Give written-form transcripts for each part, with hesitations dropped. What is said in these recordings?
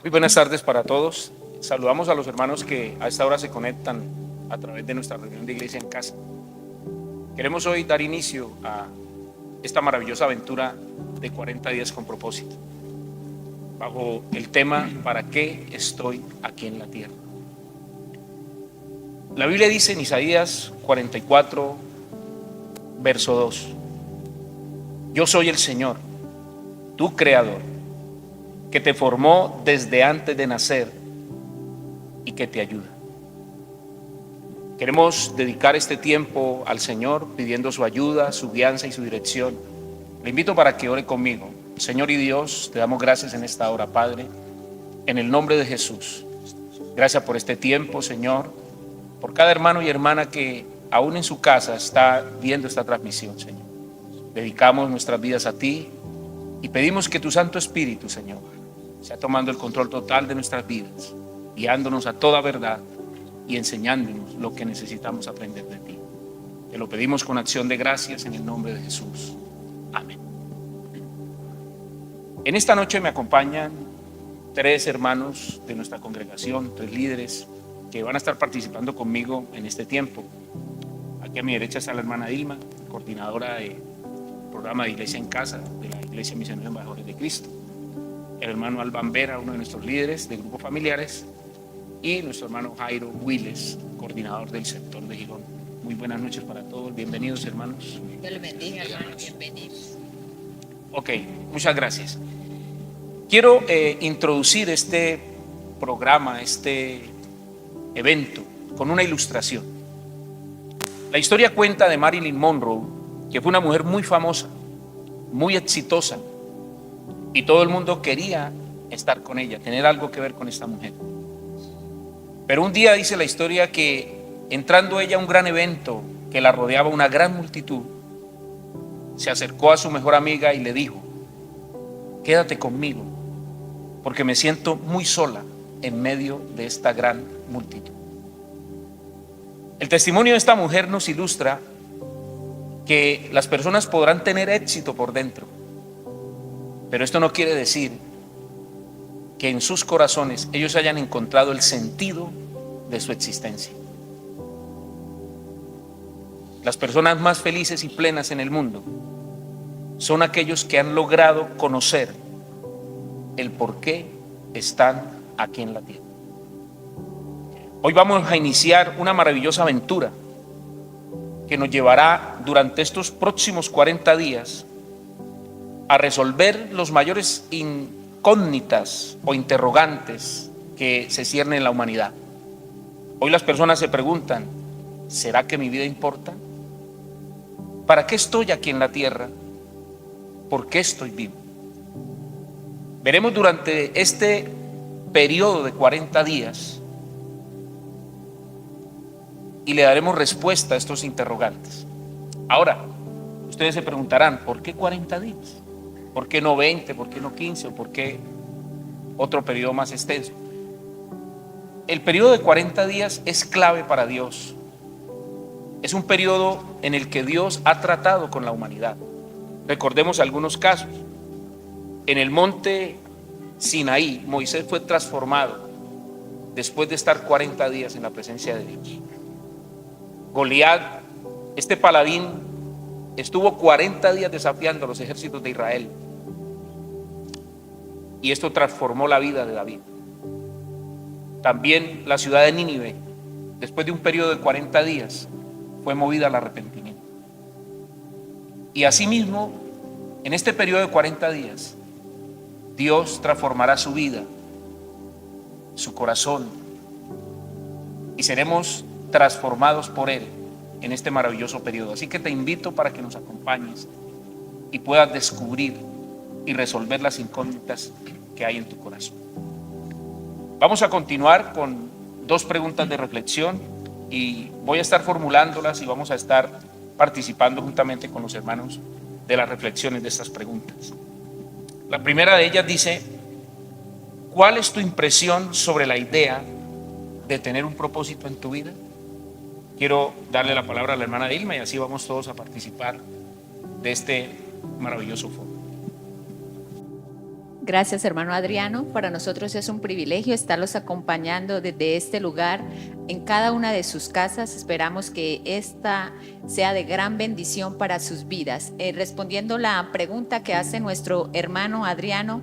Muy buenas tardes para todos. Saludamos a los hermanos que a esta hora se conectan a través de nuestra reunión de iglesia en casa. Queremos hoy dar inicio a esta maravillosa aventura de 40 días con propósito, bajo el tema ¿para qué estoy aquí en la tierra? La Biblia dice en Isaías 44, verso 2: Yo soy el Señor, tu creador, que te formó desde antes de nacer y que te ayuda. Queremos dedicar este tiempo al Señor pidiendo su ayuda, su guianza y su dirección. Le invito para que ore conmigo. Señor y Dios, te damos gracias en esta hora, Padre, en el nombre de Jesús. Gracias por este tiempo, Señor, por cada hermano y hermana que aún en su casa está viendo esta transmisión, Señor. Dedicamos nuestras vidas a ti y pedimos que tu Santo Espíritu, Señor, sea tomando el control total de nuestras vidas, guiándonos a toda verdad y enseñándonos lo que necesitamos aprender de ti. Te lo pedimos con acción de gracias en el nombre de Jesús. Amén. En esta noche me acompañan 3 hermanos de nuestra congregación, 3 líderes que van a estar participando conmigo en este tiempo. Aquí a mi derecha está la hermana Dilma, coordinadora del programa de Iglesia en Casa de la Iglesia Misionera Embajadores de Cristo. El hermano Alban Vera, uno de nuestros líderes de grupos familiares, y nuestro hermano Jairo Willes, coordinador del sector de Girón. Muy buenas noches para todos, bienvenidos hermanos. Dios les bendiga, hermano, bienvenidos. Ok, muchas gracias. Quiero introducir este programa, este evento, con una ilustración. La historia cuenta de Marilyn Monroe, que fue una mujer muy famosa, muy exitosa, y todo el mundo quería estar con ella, tener algo que ver con esta mujer. Pero un día dice la historia que entrando ella a un gran evento que la rodeaba una gran multitud, se acercó a su mejor amiga y le dijo: quédate conmigo, porque me siento muy sola en medio de esta gran multitud. El testimonio de esta mujer nos ilustra que las personas podrán tener éxito por dentro, pero esto no quiere decir que en sus corazones ellos hayan encontrado el sentido de su existencia. Las personas más felices y plenas en el mundo son aquellos que han logrado conocer el por qué están aquí en la tierra. Hoy vamos a iniciar una maravillosa aventura que nos llevará durante estos próximos 40 días a resolver los mayores incógnitas o interrogantes que se ciernen en la humanidad. Hoy las personas se preguntan: ¿será que mi vida importa? ¿Para qué estoy aquí en la tierra? ¿Por qué estoy vivo? Veremos durante este periodo de 40 días y le daremos respuesta a estos interrogantes. Ahora, ustedes se preguntarán: ¿por qué 40 días? ¿Por qué no 20? ¿Por qué no 15? ¿O por qué otro periodo más extenso? El periodo de 40 días es clave para Dios. Es un periodo en el que Dios ha tratado con la humanidad. Recordemos algunos casos. En el monte Sinaí, Moisés fue transformado después de estar 40 días en la presencia de Dios. Goliat, este paladín, estuvo 40 días desafiando a los ejércitos de Israel. Y esto transformó la vida de David. También la ciudad de Nínive, después de un periodo de 40 días, fue movida al arrepentimiento. Y asimismo, en este periodo de 40 días, Dios transformará su vida, su corazón, y seremos transformados por Él en este maravilloso periodo. Así que te invito para que nos acompañes y puedas descubrir y resolver las incógnitas que hay en tu corazón. Vamos a continuar con 2 preguntas de reflexión y voy a estar formulándolas y vamos a estar participando juntamente con los hermanos de las reflexiones de estas preguntas. La primera de ellas dice: ¿cuál es tu impresión sobre la idea de tener un propósito en tu vida? Quiero darle la palabra a la hermana Dilma y así vamos todos a participar de este maravilloso foro. Gracias, hermano Adriano. Para nosotros es un privilegio estarlos acompañando desde este lugar en cada una de sus casas. Esperamos que esta sea de gran bendición para sus vidas. Respondiendo la pregunta que hace nuestro hermano Adriano,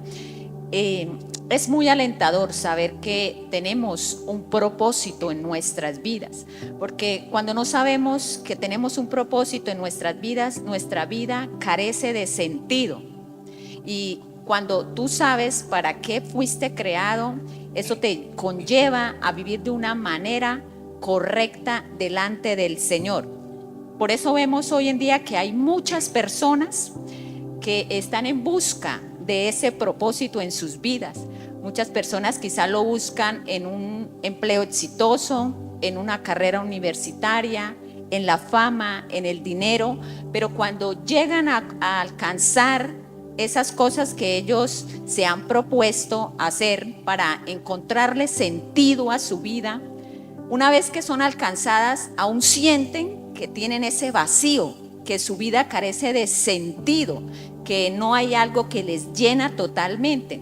es muy alentador saber que tenemos un propósito en nuestras vidas, porque cuando no sabemos que tenemos un propósito en nuestras vidas, nuestra vida carece de sentido. Y cuando tú sabes para qué fuiste creado, eso te conlleva a vivir de una manera correcta delante del Señor. Por eso vemos hoy en día que hay muchas personas que están en busca de ese propósito en sus vidas. Muchas personas quizá lo buscan en un empleo exitoso, en una carrera universitaria, en la fama, en el dinero, pero cuando llegan a alcanzar esas cosas que ellos se han propuesto hacer para encontrarle sentido a su vida, una vez que son alcanzadas, aún sienten que tienen ese vacío, que su vida carece de sentido, que no hay algo que les llena totalmente.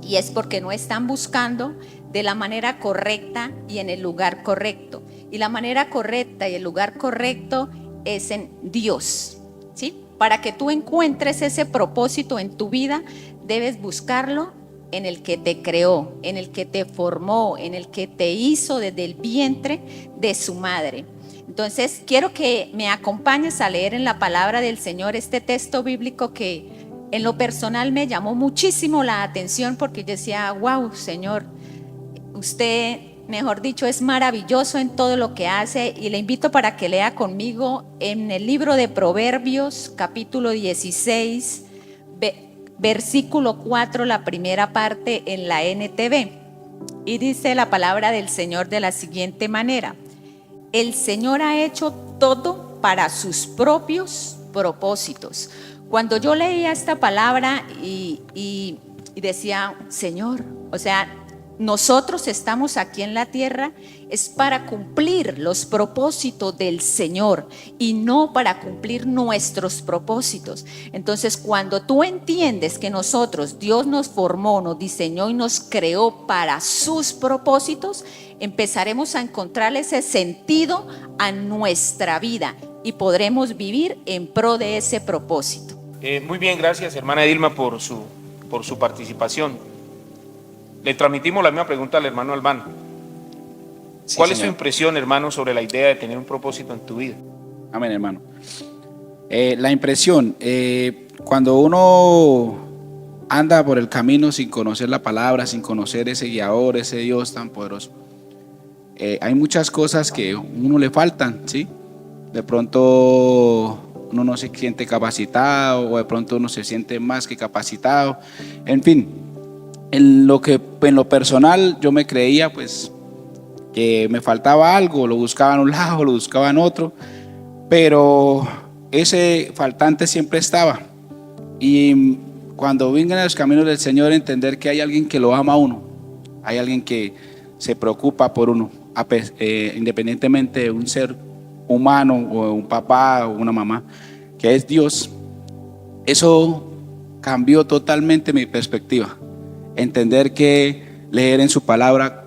Y es porque no están buscando de la manera correcta y en el lugar correcto. Y la manera correcta y el lugar correcto es en Dios, ¿sí? Para que tú encuentres ese propósito en tu vida, debes buscarlo en el que te creó, en el que te formó, en el que te hizo desde el vientre de su madre. Entonces, quiero que me acompañes a leer en la palabra del Señor este texto bíblico que en lo personal me llamó muchísimo la atención, porque yo decía, wow, Señor, usted, mejor dicho, es maravilloso en todo lo que hace. Y le invito para que lea conmigo en el libro de Proverbios, capítulo 16, versículo 4, la primera parte en la NTV. Y dice la palabra del Señor de la siguiente manera: el Señor ha hecho todo para sus propios propósitos. Cuando yo leía esta palabra y decía, Señor, o sea, nosotros estamos aquí en la tierra es para cumplir los propósitos del Señor y no para cumplir nuestros propósitos. Entonces, cuando tú entiendes que nosotros, Dios nos formó, nos diseñó y nos creó para sus propósitos, empezaremos a encontrar ese sentido a nuestra vida y podremos vivir en pro de ese propósito. Muy bien, gracias hermana Edilma por su participación. Le transmitimos la misma pregunta al hermano Albán. Sí, ¿Cuál es su señor. impresión, hermano, sobre la idea de tener un propósito en tu vida? Amén, hermano. La impresión, cuando uno anda por el camino sin conocer la palabra, sin conocer ese guiador, ese Dios tan poderoso, hay muchas cosas que a uno le faltan, ¿sí? De pronto uno no se siente capacitado, o de pronto uno se siente más que capacitado. En fin, en lo personal yo me creía pues que me faltaba algo, lo buscaba en un lado, lo buscaba en otro, pero ese faltante siempre estaba. Y cuando vengan a los caminos del Señor, entender que hay alguien que lo ama a uno, hay alguien que se preocupa por uno, independientemente de un ser humano o un papá o una mamá, que es Dios. Eso cambió totalmente mi perspectiva. Entender que leer en su palabra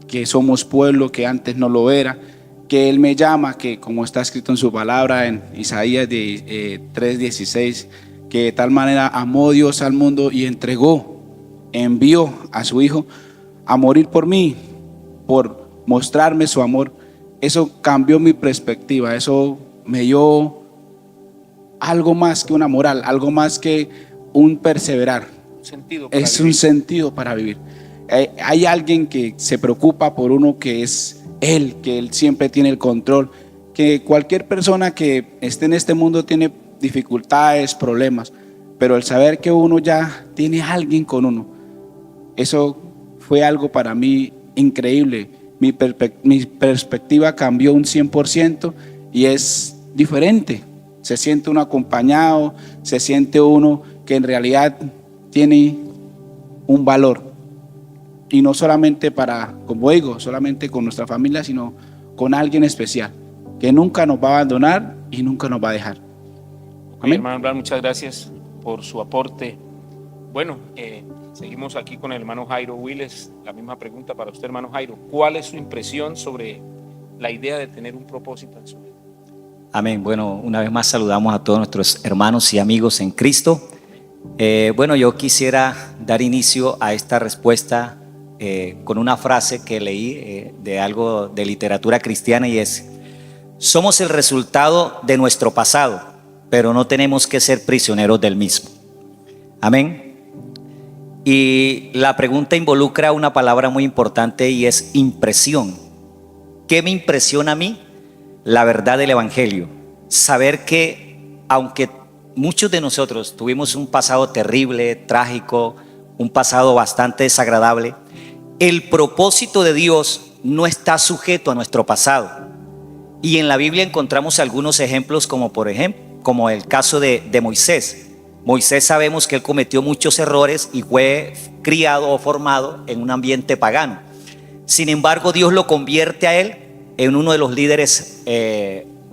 que somos pueblo que antes no lo era, que Él me llama, que como está escrito en su palabra en Isaías 3:16, que de tal manera amó Dios al mundo y envió a su Hijo a morir por mí, por mostrarme su amor. Eso cambió mi perspectiva, eso me dio algo más que una moral, algo más que un perseverar. Es un sentido para vivir. Hay alguien que se preocupa por uno, que es Él, que Él siempre tiene el control, que cualquier persona que esté en este mundo tiene dificultades, problemas, pero el saber que uno ya tiene a alguien con uno, eso fue algo para mí increíble. Mi perspectiva cambió un 100% y es diferente. Se siente uno acompañado, se siente uno que en realidad tiene un valor. Y no solamente para, como digo, solamente con nuestra familia, sino con alguien especial, que nunca nos va a abandonar y nunca nos va a dejar. Amén. Hermano Blas, muchas gracias por su aporte. Bueno, Seguimos aquí con el hermano Jairo Willes. La misma pregunta para usted, hermano Jairo. ¿Cuál es su impresión sobre la idea de tener un propósito en su vida? Amén. Bueno, una vez más saludamos a todos nuestros hermanos y amigos en Cristo. Bueno, yo quisiera dar inicio a esta respuesta con una frase que leí de algo de literatura cristiana, y es: somos el resultado de nuestro pasado, pero no tenemos que ser prisioneros del mismo. Amén. Y la pregunta involucra una palabra muy importante, y es impresión. ¿Qué me impresiona a mí? La verdad del Evangelio. Saber que aunque muchos de nosotros tuvimos un pasado terrible, trágico, un pasado bastante desagradable, el propósito de Dios no está sujeto a nuestro pasado. Y en la Biblia encontramos algunos ejemplos, como el caso de Moisés. Moisés, sabemos que él cometió muchos errores y fue criado o formado en un ambiente pagano. Sin embargo, Dios lo convierte a él en uno de los líderes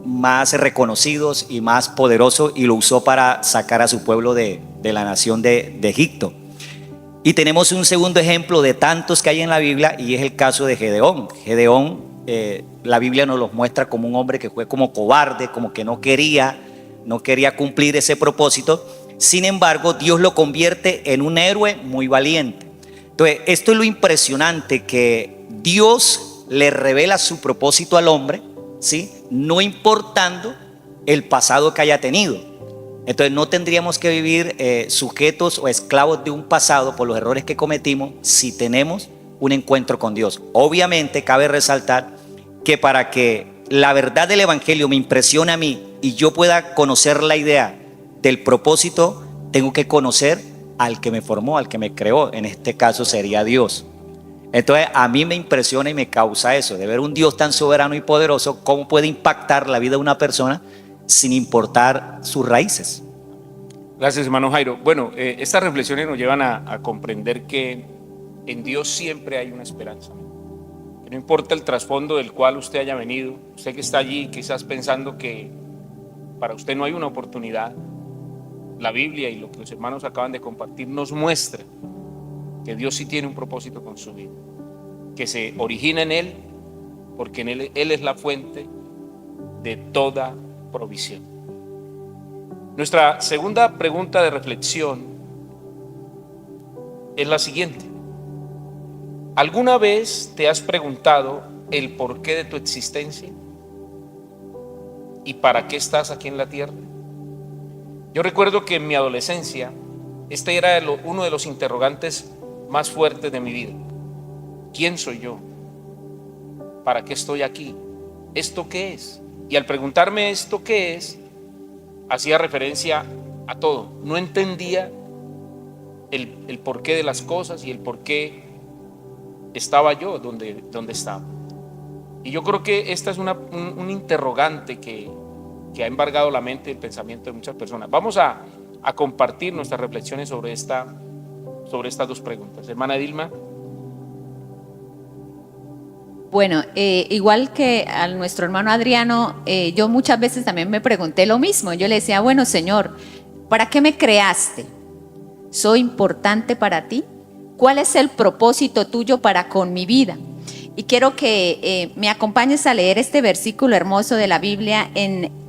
más reconocidos y más poderosos, y lo usó para sacar a su pueblo de la nación de Egipto. Y tenemos un segundo ejemplo de tantos que hay en la Biblia, y es el caso de Gedeón. Gedeón, la Biblia nos lo muestra como un hombre que fue como cobarde, como que no quería cumplir ese propósito. Sin embargo, Dios lo convierte en un héroe muy valiente. Entonces, esto es lo impresionante, que Dios le revela su propósito al hombre, ¿sí? No importando el pasado que haya tenido. Entonces, no tendríamos que vivir sujetos o esclavos de un pasado por los errores que cometimos si tenemos un encuentro con Dios. Obviamente, cabe resaltar que para que la verdad del Evangelio me impresione a mí y yo pueda conocer la idea del propósito, tengo que conocer al que me formó, al que me creó. En este caso sería Dios. Entonces, a mí me impresiona y me causa eso, de ver un Dios tan soberano y poderoso, cómo puede impactar la vida de una persona sin importar sus raíces. Gracias, hermano Jairo. Bueno, estas reflexiones nos llevan a comprender que en Dios siempre hay una esperanza. Que no importa el trasfondo del cual usted haya venido, usted que está allí quizás pensando que para usted no hay una oportunidad, la Biblia y lo que los hermanos acaban de compartir nos muestra que Dios sí tiene un propósito con su vida, que se origina en Él, porque en Él es la fuente de toda provisión. Nuestra segunda pregunta de reflexión es la siguiente: ¿alguna vez te has preguntado el porqué de tu existencia? ¿Y para qué estás aquí en la tierra? Yo recuerdo que en mi adolescencia este era uno de los interrogantes más fuertes de mi vida. ¿Quién soy yo? ¿Para qué estoy aquí? ¿Esto qué es? Y al preguntarme esto qué es, hacía referencia a todo. No entendía el porqué de las cosas y el porqué estaba yo donde estaba. Y yo creo que esta es un interrogante que ha embargado la mente y el pensamiento de muchas personas. Vamos a compartir nuestras reflexiones sobre estas dos preguntas. Hermana Dilma. Bueno, igual que a nuestro hermano Adriano, yo muchas veces también me pregunté lo mismo. Yo le decía, bueno, Señor, ¿para qué me creaste? ¿Soy importante para ti? ¿Cuál es el propósito tuyo para con mi vida? Y quiero que me acompañes a leer este versículo hermoso de la Biblia en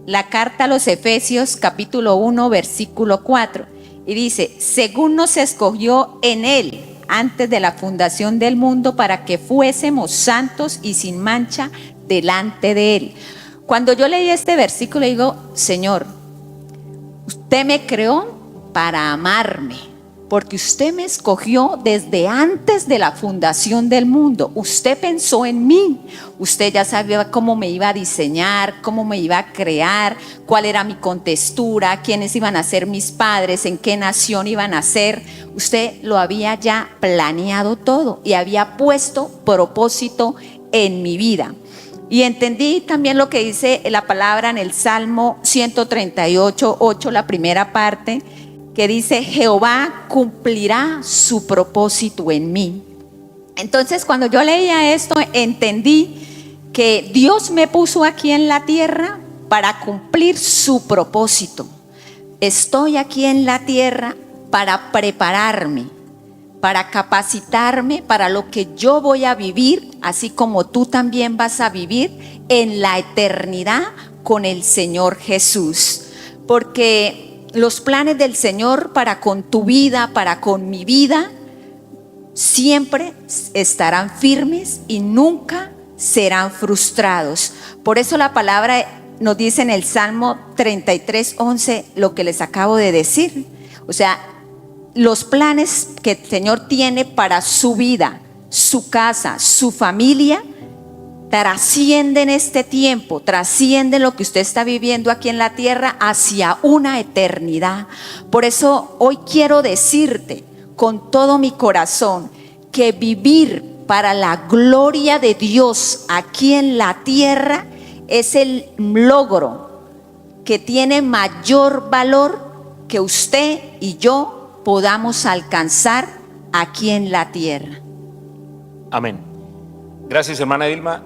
la carta a los Efesios, capítulo 1, versículo 4. Y dice: según nos escogió en Él antes de la fundación del mundo, para que fuésemos santos y sin mancha delante de Él. Cuando yo leí este versículo, digo, Señor, usted me creó para amarme, porque usted me escogió desde antes de la fundación del mundo. Usted pensó en mí, usted ya sabía cómo me iba a diseñar, cómo me iba a crear, cuál era mi contextura, quiénes iban a ser mis padres, en qué nación iban a ser. Usted lo había ya planeado todo y había puesto propósito en mi vida. Y entendí también lo que dice la palabra en el Salmo 138:8, la primera parte, que dice: Jehová cumplirá su propósito en mí. Entonces, cuando yo leía esto, entendí que Dios me puso aquí en la tierra para cumplir su propósito. Estoy aquí en la tierra para prepararme, para capacitarme para lo que yo voy a vivir, así como tú también vas a vivir en la eternidad con el Señor Jesús. Porque los planes del Señor para con tu vida, para con mi vida, siempre estarán firmes y nunca serán frustrados. Por eso la palabra nos dice en el Salmo 33:11 lo que les acabo de decir. O sea, los planes que el Señor tiene para su vida, su casa, su familia, trascienden este tiempo, trascienden lo que usted está viviendo aquí en la tierra hacia una eternidad. Por eso hoy quiero decirte con todo mi corazón que vivir para la gloria de Dios aquí en la tierra es el logro que tiene mayor valor que usted y yo podamos alcanzar aquí en la tierra. Amén. Gracias, hermana Dilma.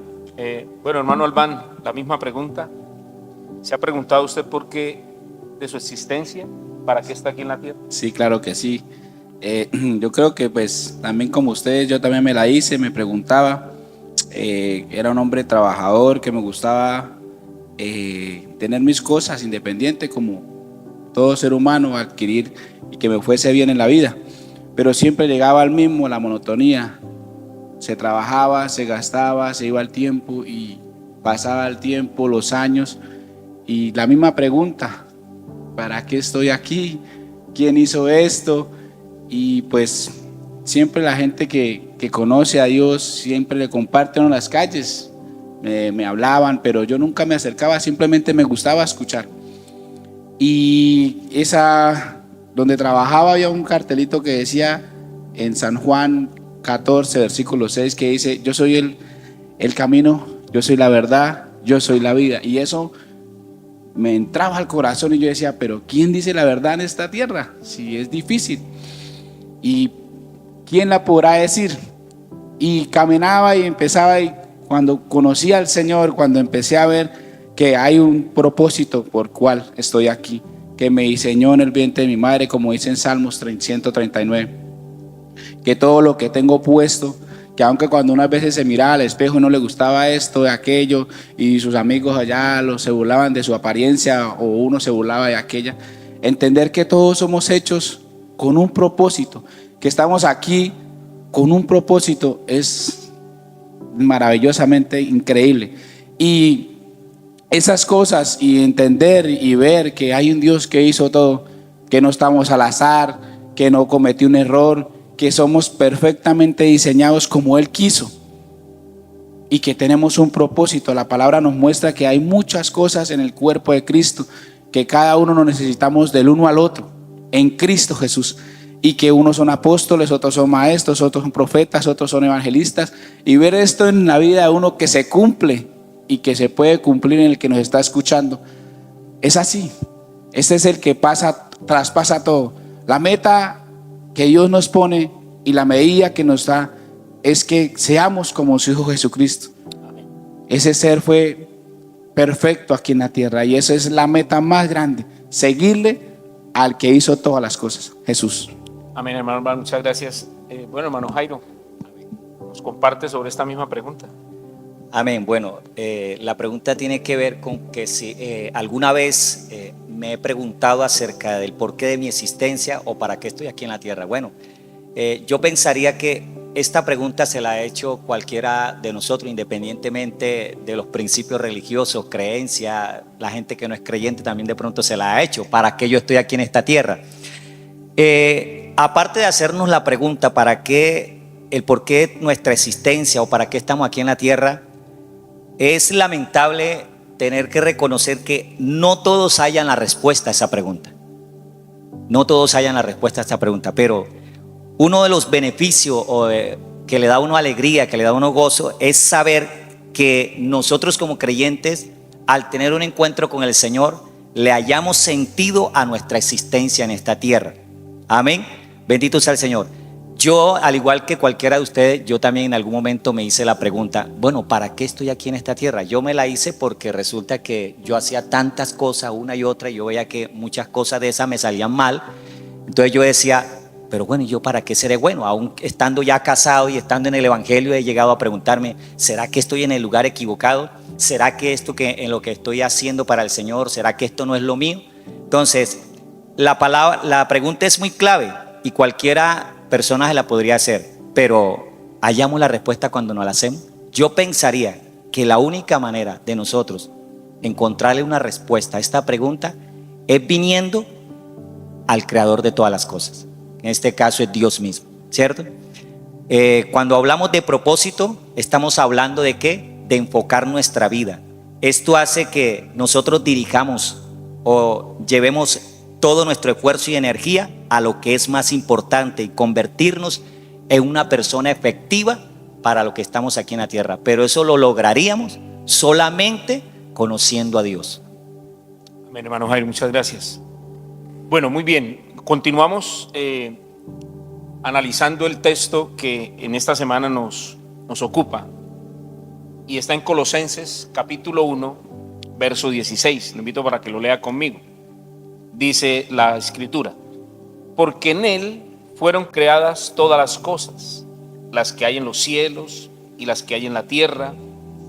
Bueno, hermano Albán, la misma pregunta. ¿Se ha preguntado usted por qué de su existencia? ¿Para qué está aquí en la tierra? Sí, claro que sí. Yo creo que pues también como ustedes, yo también me la hice, me preguntaba. Era un hombre trabajador que me gustaba tener mis cosas independiente como todo ser humano, adquirir y que me fuese bien en la vida. Pero siempre llegaba al mismo, la monotonía. Se trabajaba, se gastaba, se iba el tiempo y pasaba el tiempo, los años y la misma pregunta: ¿para qué estoy aquí? ¿Quién hizo esto? Y pues siempre la gente que conoce a Dios siempre le comparten en las calles, me hablaban, pero yo nunca me acercaba, simplemente me gustaba escuchar. Y donde trabajaba había un cartelito que decía en San Juan 14, versículo 6, que dice: yo soy el camino, yo soy la verdad, yo soy la vida. Y eso me entraba al corazón y yo decía: pero ¿quién dice la verdad en esta tierra? Si es difícil. ¿Y quién la podrá decir? Y caminaba y empezaba, y cuando conocí al Señor, cuando empecé a ver que hay un propósito por cual estoy aquí, que me diseñó en el vientre de mi madre, como dice en Salmos 139, que todo lo que tengo puesto, que aunque cuando unas veces se miraba al espejo y no le gustaba esto, de aquello, y sus amigos allá se burlaban de su apariencia o uno se burlaba de aquella, entender que todos somos hechos con un propósito, que estamos aquí con un propósito, es maravillosamente increíble. Y esas cosas, y entender y ver que hay un Dios que hizo todo, que no estamos al azar, que no cometí un error, que somos perfectamente diseñados como Él quiso y que tenemos un propósito. La palabra nos muestra que hay muchas cosas en el cuerpo de Cristo, que cada uno nos necesitamos del uno al otro en Cristo Jesús, y que unos son apóstoles, otros son maestros, otros son profetas, otros son evangelistas, y ver esto en la vida de uno que se cumple y que se puede cumplir en el que nos está escuchando. Es así. Este es el que traspasa todo. La meta que Dios nos pone y la medida que nos da es que seamos como su Hijo Jesucristo. Ese ser fue perfecto aquí en la tierra y esa es la meta más grande: seguirle al que hizo todas las cosas, Jesús. Amén, hermano, muchas gracias. Bueno, hermano Jairo, nos comparte sobre esta misma pregunta. Amén. Bueno, la pregunta tiene que ver con que si alguna vez me he preguntado acerca del porqué de mi existencia o para qué estoy aquí en la tierra. Bueno, yo pensaría que esta pregunta se la ha hecho cualquiera de nosotros, independientemente de los principios religiosos, creencias. La gente que no es creyente también de pronto se la ha hecho: ¿para qué yo estoy aquí en esta tierra? Aparte de hacernos la pregunta ¿para qué? El porqué nuestra existencia o para qué estamos aquí en la tierra, es lamentable tener que reconocer que no todos hayan la respuesta a esa pregunta. No todos hayan la respuesta a esta pregunta, pero uno de los beneficios que le da a uno alegría, que le da a uno gozo, es saber que nosotros como creyentes, al tener un encuentro con el Señor, le hayamos sentido a nuestra existencia en esta tierra. Amén. Bendito sea el Señor. Yo, al igual que cualquiera de ustedes, yo también en algún momento me hice la pregunta: bueno, ¿para qué estoy aquí en esta tierra? Yo me la hice porque resulta que yo hacía tantas cosas una y otra y yo veía que muchas cosas de esas me salían mal. Entonces yo decía: pero bueno, ¿y yo para qué seré bueno? Aún estando ya casado y estando en el evangelio, he llegado a preguntarme, ¿será que estoy en el lugar equivocado? ¿Será que esto que en lo que estoy haciendo para el Señor, será que esto no es lo mío? Entonces, la pregunta es muy clave y cualquiera persona se la podría hacer, pero hallamos la respuesta cuando nos la hacemos. Yo pensaría que la única manera de nosotros encontrarle una respuesta a esta pregunta es viniendo al creador de todas las cosas. En este caso es Dios mismo, ¿cierto? Cuando hablamos de propósito, estamos hablando de ¿qué? De enfocar nuestra vida. Esto hace que nosotros dirijamos o llevemos todo nuestro esfuerzo y energía a lo que es más importante y convertirnos en una persona efectiva para lo que estamos aquí en la tierra. Pero eso lo lograríamos solamente conociendo a Dios. Amén, hermano Jairo, muchas gracias. Bueno, muy bien. Continuamos analizando el texto que en esta semana nos ocupa y está en Colosenses capítulo 1, verso 16. Lo invito para que lo lea conmigo. Dice la escritura: porque en él fueron creadas todas las cosas, las que hay en los cielos y las que hay en la tierra,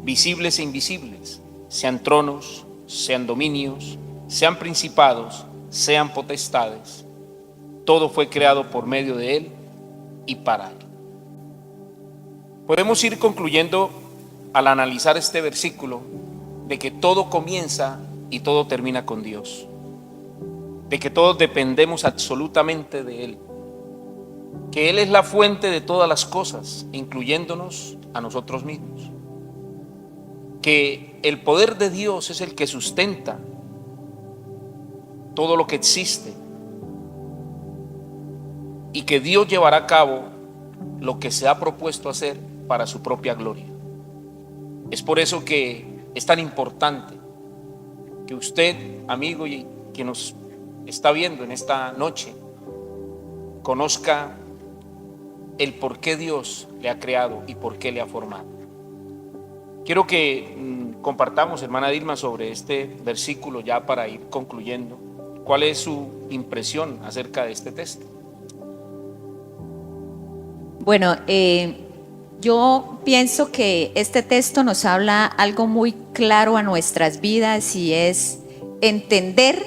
visibles e invisibles, sean tronos, sean dominios, sean principados, sean potestades. Todo fue creado por medio de él y para él. Podemos ir concluyendo al analizar este versículo de que todo comienza y todo termina con Dios, de que todos dependemos absolutamente de él, que él es la fuente de todas las cosas, incluyéndonos a nosotros mismos, que el poder de Dios es el que sustenta todo lo que existe y que Dios llevará a cabo lo que se ha propuesto hacer para su propia gloria. Es por eso que es tan importante que usted, amigo, y que nos está viendo en esta noche, conozca el por qué Dios le ha creado y por qué le ha formado. Quiero que compartamos, hermana Dilma, sobre este versículo ya para ir concluyendo. ¿Cuál es su impresión acerca de este texto? Bueno, yo pienso que este texto nos habla algo muy claro a nuestras vidas y es entender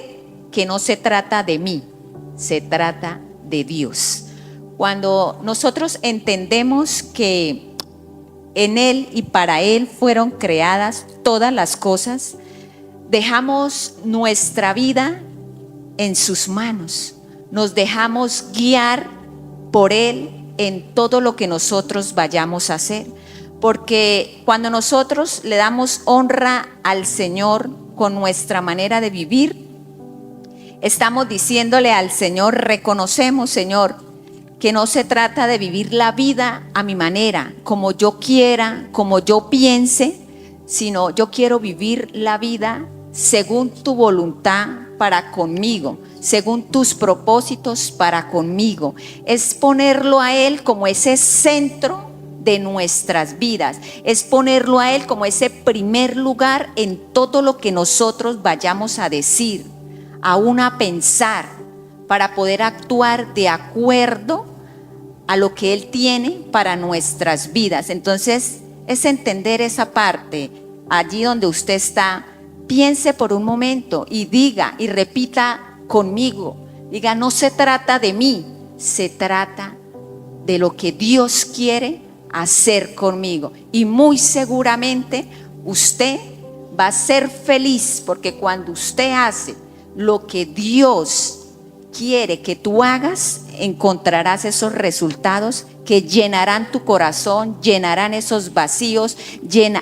que no se trata de mí, se trata de Dios. Cuando nosotros entendemos que en Él y para Él fueron creadas todas las cosas, dejamos nuestra vida en sus manos, nos dejamos guiar por Él en todo lo que nosotros vayamos a hacer, porque cuando nosotros le damos honra al Señor con nuestra manera de vivir, estamos diciéndole al Señor, reconocemos, Señor, que no se trata de vivir la vida a mi manera, como yo quiera, como yo piense, sino yo quiero vivir la vida según tu voluntad para conmigo, según tus propósitos para conmigo. Es ponerlo a Él como ese centro de nuestras vidas, es ponerlo a Él como ese primer lugar en todo lo que nosotros vayamos a decir, aún a pensar, para poder actuar de acuerdo a lo que Él tiene para nuestras vidas. Entonces es entender esa parte. Allí donde usted está, piense por un momento y diga y repita conmigo, diga: no se trata de mí, se trata de lo que Dios quiere hacer conmigo. Y muy seguramente usted va a ser feliz, porque cuando usted hace lo que Dios quiere que tú hagas, encontrarás esos resultados que llenarán tu corazón, llenarán esos vacíos,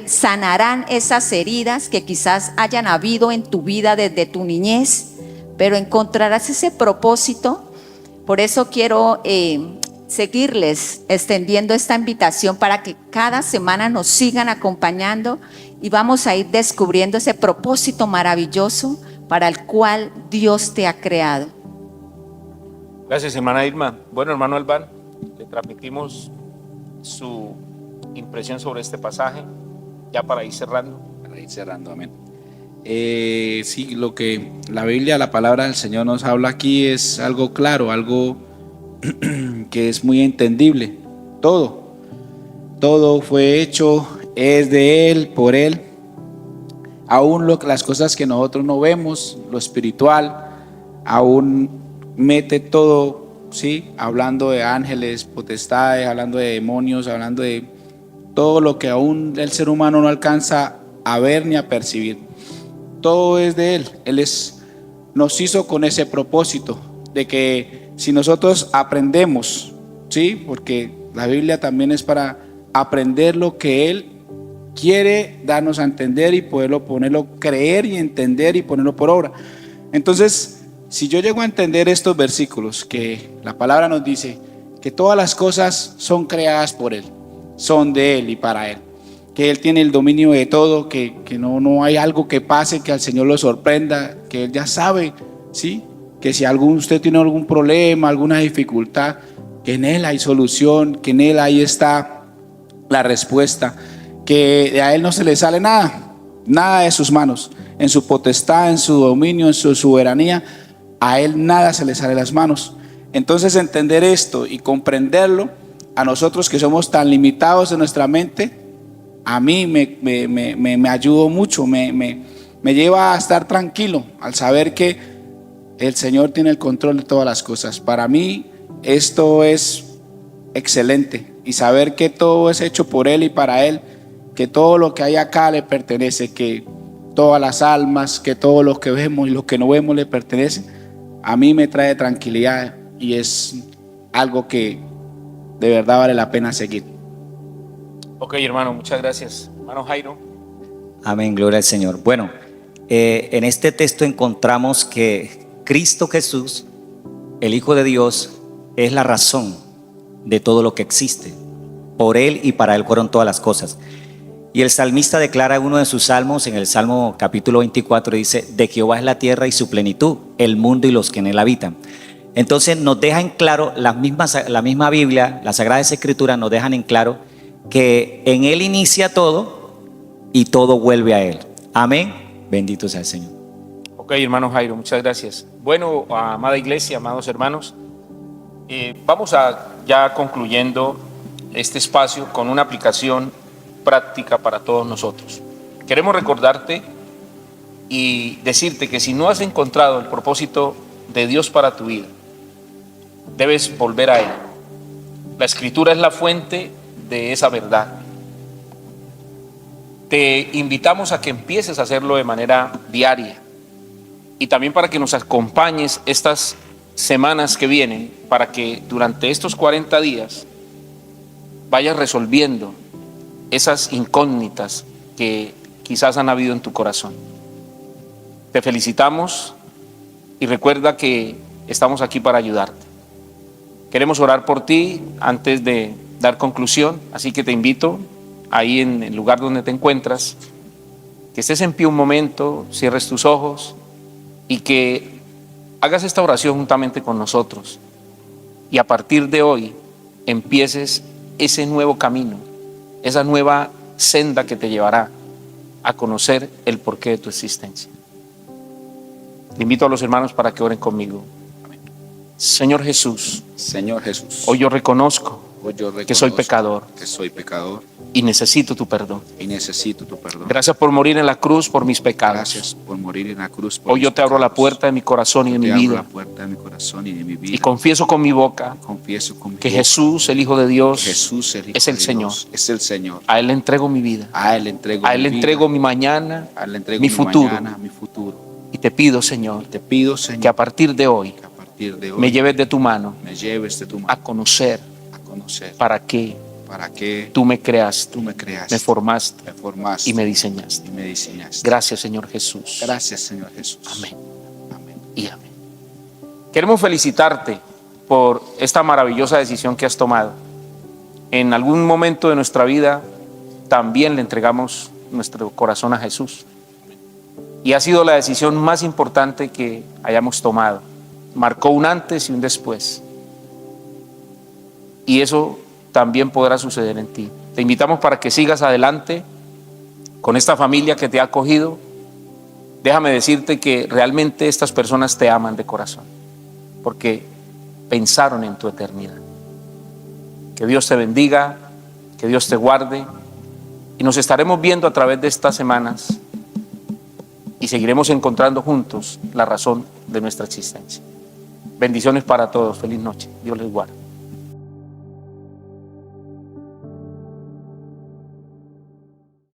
sanarán esas heridas que quizás hayan habido en tu vida desde tu niñez, pero encontrarás ese propósito. Por eso quiero seguirles extendiendo esta invitación para que cada semana nos sigan acompañando y vamos a ir descubriendo ese propósito maravilloso para el cual Dios te ha creado. Gracias, hermana Irma. Bueno, hermano Albán, le transmitimos su impresión sobre este pasaje, ya para ir cerrando. Para ir cerrando, amén. Sí, lo que la Biblia, la palabra del Señor nos habla aquí es algo claro, algo que es muy entendible. Todo fue hecho, es de Él, por Él. Aún las cosas que nosotros no vemos, lo espiritual, aún mete todo, ¿sí? Hablando de ángeles, potestades, hablando de demonios, hablando de todo lo que aún el ser humano no alcanza a ver ni a percibir. Todo es de Él. Nos hizo con ese propósito de que si nosotros aprendemos, ¿sí? Porque la Biblia también es para aprender lo que Él quiere darnos a entender y ponerlo, creer y entender y ponerlo por obra. Entonces, si yo llego a entender estos versículos, que la palabra nos dice que todas las cosas son creadas por Él, son de Él y para Él, que Él tiene el dominio de todo, que no hay algo que pase que al Señor lo sorprenda, que Él ya sabe, ¿sí? Que si usted tiene algún problema, alguna dificultad, que en Él hay solución, que en Él ahí está la respuesta, que a Él no se le sale nada de sus manos, en su potestad, en su dominio, en su soberanía, a Él nada se le sale de las manos. Entonces entender esto y comprenderlo, a nosotros que somos tan limitados en nuestra mente, a mí me ayudó mucho, me lleva a estar tranquilo al saber que el Señor tiene el control de todas las cosas. Para mí esto es excelente, y saber que todo es hecho por Él y para Él, que todo lo que hay acá le pertenece, que todas las almas, que todo lo que vemos y lo que no vemos le pertenece, a mí me trae tranquilidad y es algo que de verdad vale la pena seguir. Ok, hermano, muchas gracias. Hermano Jairo. Amén, gloria al Señor. Bueno, en este texto encontramos que Cristo Jesús, el Hijo de Dios, es la razón de todo lo que existe. Por Él y para Él fueron todas las cosas. Y el salmista declara en uno de sus salmos, en el Salmo capítulo 24, dice: de Jehová es la tierra y su plenitud, el mundo y los que en él habitan. Entonces nos deja en claro, la misma Biblia, las Sagradas Escrituras nos dejan en claro que en Él inicia todo y todo vuelve a Él. Amén. Bendito sea el Señor. Ok, hermano Jairo, muchas gracias. Bueno, amada iglesia, amados hermanos, vamos a ya concluyendo este espacio con una aplicación práctica para todos nosotros. Queremos recordarte y decirte que si no has encontrado el propósito de Dios para tu vida, debes volver a Él. La Escritura es la fuente de esa verdad. Te invitamos a que empieces a hacerlo de manera diaria y también para que nos acompañes estas semanas que vienen, para que durante estos 40 días vayas resolviendo esas incógnitas que quizás han habido en tu corazón. Te felicitamos y recuerda que estamos aquí para ayudarte. Queremos orar por ti antes de dar conclusión, así que te invito ahí en el lugar donde te encuentras, que estés en pie un momento, cierres tus ojos y que hagas esta oración juntamente con nosotros, y a partir de hoy empieces ese nuevo camino, esa nueva senda que te llevará a conocer el porqué de tu existencia. Te invito a los hermanos para que oren conmigo. Amén. Señor Jesús, hoy yo reconozco que soy pecador y necesito tu perdón. Gracias por morir en la cruz por mis pecados. Hoy yo te abro la puerta de mi corazón y de mi vida. Y confieso con mi boca que Jesús, el Hijo de Dios, es el Señor. A Él le entrego mi vida. A Él le entrego mi mañana, mi futuro. Y te pido, Señor, que a partir de hoy me lleves de tu mano a conocer para qué tú me creaste, me formaste y me diseñaste. Gracias, Señor Jesús. Amén. Y amén. Queremos felicitarte por esta maravillosa decisión que has tomado. En algún momento de nuestra vida también le entregamos nuestro corazón a Jesús. Y ha sido la decisión más importante que hayamos tomado. Marcó un antes y un después. Y eso también podrá suceder en ti. Te invitamos para que sigas adelante con esta familia que te ha acogido. Déjame decirte que realmente estas personas te aman de corazón, porque pensaron en tu eternidad. Que Dios te bendiga, que Dios te guarde, y nos estaremos viendo a través de estas semanas y seguiremos encontrando juntos la razón de nuestra existencia. Bendiciones para todos. Feliz noche. Dios les guarde.